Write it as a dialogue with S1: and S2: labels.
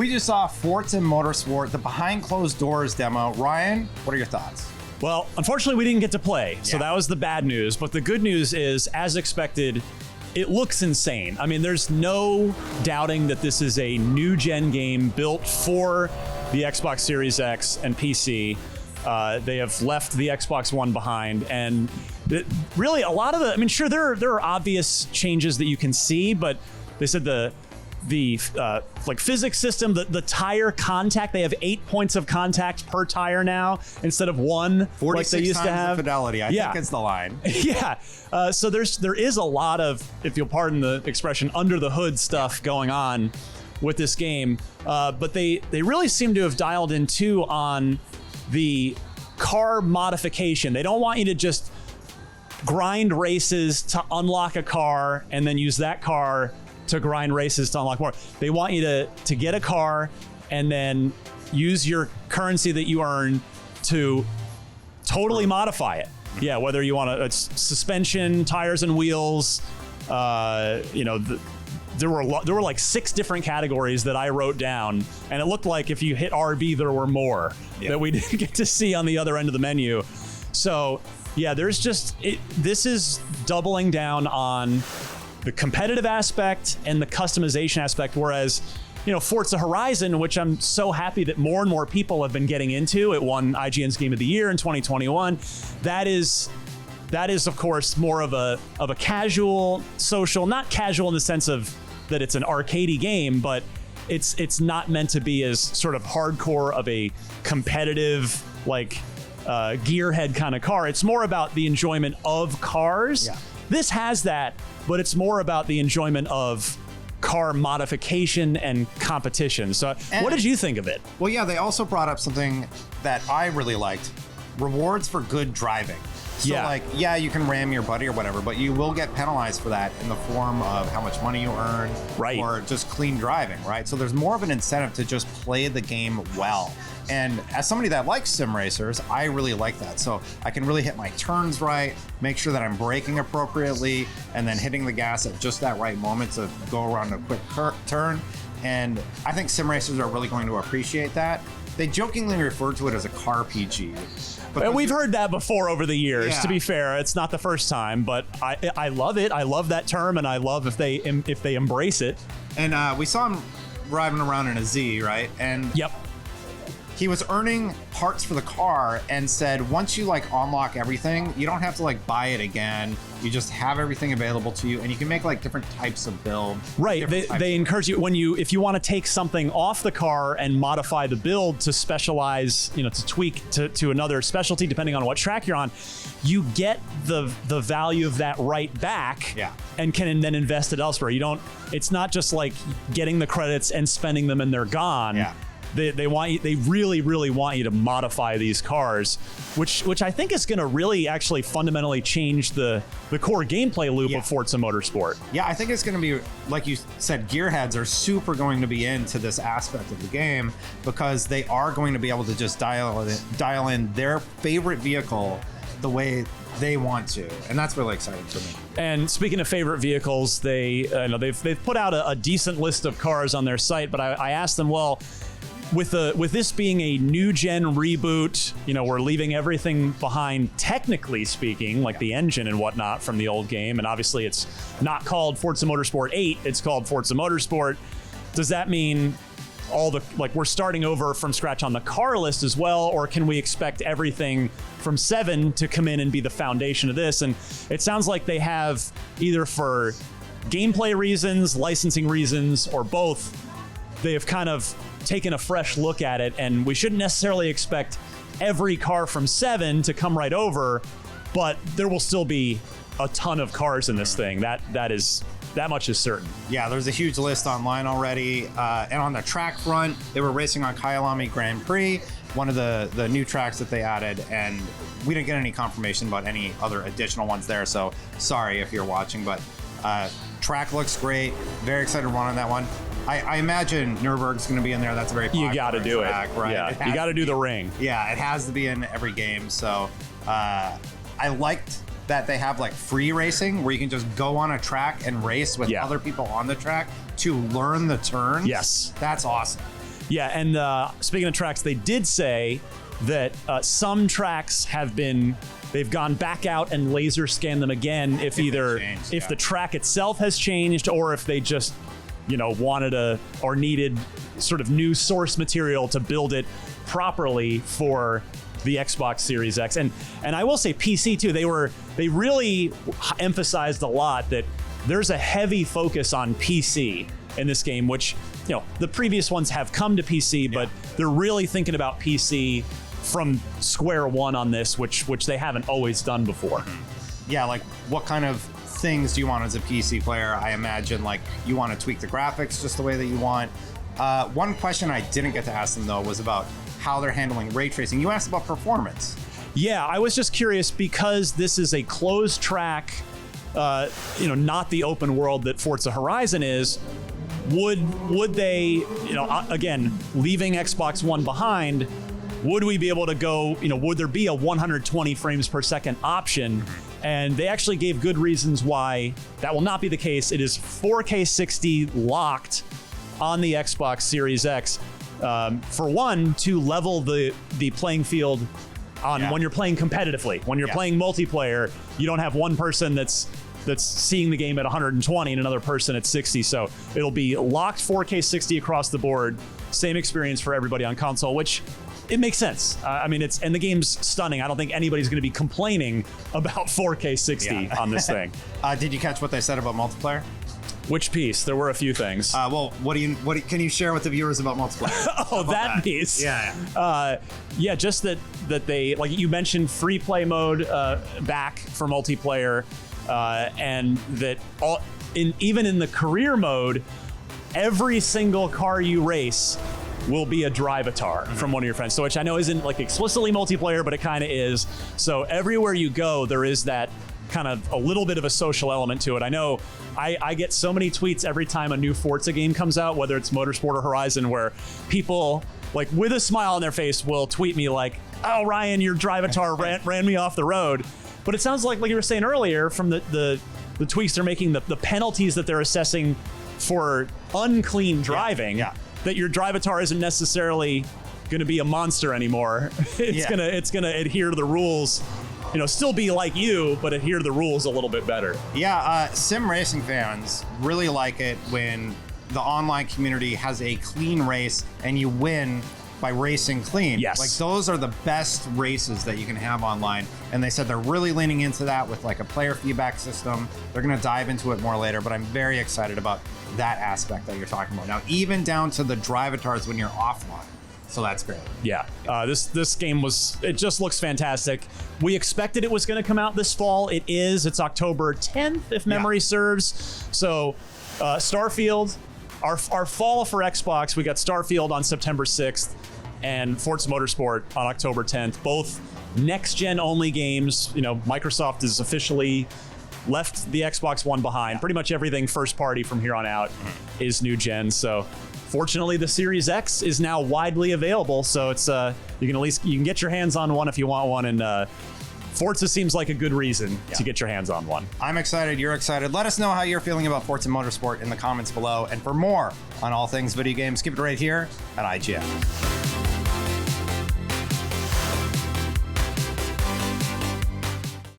S1: We just saw Forza Motorsport, the behind closed doors demo. Ryan, what are your thoughts?
S2: Well, unfortunately, we didn't get to play, so that was the bad news. But the good news is, as expected, it looks insane. I mean, there's no doubting that this is a new-gen game built for the Xbox Series X and PC. They have left the Xbox One behind, and really a lot of the, I mean, sure, there are obvious changes that you can see, but they said the like physics system, the tire contact, they have 8 points of contact per tire now instead of 1 like they used to have.
S1: The fidelity, I think it's the line.
S2: Yeah. So there is a lot of, if you'll pardon the expression, under the hood stuff going on with this game. But they really seem to have dialed in too on the car modification. They don't want you to just grind races to unlock a car and then use that car to grind races to unlock more. They want you to get a car and then use your currency that you earn to totally modify it. Yeah, whether you want suspension, tires and wheels, you know, there were like 6 different categories that I wrote down, and it looked like if you hit RB, there were more that we didn't get to see on the other end of the menu. So yeah, there's just, this is doubling down on the competitive aspect and the customization aspect, whereas, you know, Forza Horizon, which I'm so happy that more and more people have been getting into, it won IGN's Game of the Year in 2021. That is of course more of a casual social, not casual in the sense of that it's an arcadey game, but it's not meant to be as sort of hardcore of a competitive, like gearhead kind of car. It's more about the enjoyment of cars. Yeah. This has that, but it's more about the enjoyment of car modification and competition. So what did you think of it?
S1: Well, yeah, they also brought up something that I really liked: rewards for good driving. So like, yeah, you can ram your buddy or whatever, but you will get penalized for that in the form of how much money you earn, or just clean driving, right? So there's more of an incentive to just play the game well. And as somebody that likes sim racers, I really like that. So I can really hit my turns right, make sure that I'm braking appropriately, and then hitting the gas at just that right moment to go around a quick turn. And I think sim racers are really going to appreciate that. They jokingly refer to it as a car PG.
S2: And we've heard that before over the years. To be fair, it's not the first time, but I love it. I love that term, and I love if they embrace it.
S1: And we saw him driving around in a Z, right? And he was earning parts for the car, and said once you like unlock everything, you don't have to like buy it again. You just have everything available to you, and you can make like different types of build.
S2: Right. They encourage you if you want to take something off the car and modify the build to specialize, you know, to tweak to another specialty depending on what track you're on, you get the value of that right back. And can then invest it elsewhere. It's not just like getting the credits and spending them and they're gone. They want you. They really want you to modify these cars, which I think is going to really actually fundamentally change the core gameplay loop of Forza Motorsport.
S1: Yeah, I think it's going to be, like you said, gearheads are super going to be into this aspect of the game, because they are going to be able to just dial in their favorite vehicle the they want to, and that's really exciting for me.
S2: And speaking of favorite vehicles, they've put out a decent list of cars on their site, but I asked them, well, with this being a new gen reboot, you know, we're leaving everything behind, technically speaking, like the engine and whatnot from the old game, and obviously it's not called Forza Motorsport 8, it's called Forza Motorsport. Does that mean we're starting over from scratch on the car list as well, or can we expect everything from 7 to come in and be the foundation of this? And it sounds like they have, either for gameplay reasons, licensing reasons, or both, they have kind of taken a fresh look at it, and we shouldn't necessarily expect every car from 7 to come right over, but there will still be a ton of cars in this thing. That much is certain.
S1: Yeah, there's a huge list online already. And on the track front, they were racing on Kyalami Grand Prix, one of the new tracks that they added, and we didn't get any confirmation about any other additional ones there, so sorry if you're watching, but track looks great. Very excited to run on that one. I imagine Nürburg's going to be in there. That's a very popular
S2: You got to do
S1: track,
S2: it.
S1: Right?
S2: Yeah, you got to do the ring.
S1: Yeah, it has to be in every game. So I liked that they have like free racing where you can just go on a track and race with other people on the track to learn the turns.
S2: Yes.
S1: That's awesome.
S2: Yeah, and speaking of tracks, they did say that some tracks they've gone back out and laser scanned them again if the track itself has changed or if they just, wanted or needed sort of new source material to build it properly for the Xbox Series X. And I will say PC too, they really emphasized a lot that there's a heavy focus on PC in this game, which, the previous ones have come to PC, but they're really thinking about PC from square one on this, which they haven't always done before.
S1: Yeah, like what kind of things do you want as a PC player? I imagine like you want to tweak the graphics just the way that you want. One question I didn't get to ask them though was about how they're handling ray tracing. You asked about performance. Yeah,
S2: I was just curious because this is a closed track, not the open world that Forza Horizon is. Would they, again, leaving Xbox One behind, would we be able to go, would there be a 120 frames per second option? And they actually gave good reasons why that will not be the case. It is 4K 60 locked on the Xbox Series X. For one, to level the playing field on when you're playing competitively. When you're playing multiplayer, you don't have one person that's seeing the game at 120 and another person at 60. So it'll be locked 4K 60 across the board. Same experience for everybody on console, which it makes sense. And the game's stunning. I don't think anybody's going to be complaining about 4K 60 on this thing.
S1: Did you catch what they said about multiplayer?
S2: Which piece? There were a few things.
S1: Can you share with the viewers about multiplayer?
S2: that piece.
S1: Yeah.
S2: Just that they, like you mentioned, free play mode back for multiplayer, and that even in the career mode, every single car you race will be a drive-atar from one of your friends. So which I know isn't like explicitly multiplayer, but it kind of is. So everywhere you go, there is that kind of a little bit of a social element to it. I know I get so many tweets every time a new Forza game comes out, whether it's Motorsport or Horizon, where people like with a smile on their face will tweet me like, "Oh, Ryan, your drive-atar ran me off the road." But it sounds like you were saying earlier from the tweaks they're making, the penalties that they're assessing for unclean driving, that your drive-atar isn't necessarily going to be a monster anymore. It's gonna adhere to the rules. Still be like you, but adhere to the rules a little bit better.
S1: Yeah, sim racing fans really like it when the online community has a clean race and you win by racing clean.
S2: Yes.
S1: Like those are the best races that you can have online. And they said they're really leaning into that with like a player feedback system. They're going to dive into it more later, but I'm very excited about that aspect that you're talking about. Now, even down to the drive-atars when you're offline. So that's great.
S2: Yeah, this game it just looks fantastic. We expected it was going to come out this fall. It is. It's October 10th, if memory serves. So Starfield, our fall for Xbox, we got Starfield on September 6th and Forza Motorsport on October 10th. Both next-gen only games. Microsoft has officially left the Xbox One behind. Pretty much everything first party from here on out is new gen. So fortunately, the Series X is now widely available, so it's you can get your hands on one if you want one, and Forza seems like a good reason to get your hands on one.
S1: I'm excited. You're excited. Let us know how you're feeling about Forza Motorsport in the comments below, and for more on all things video games, keep it right here at IGN.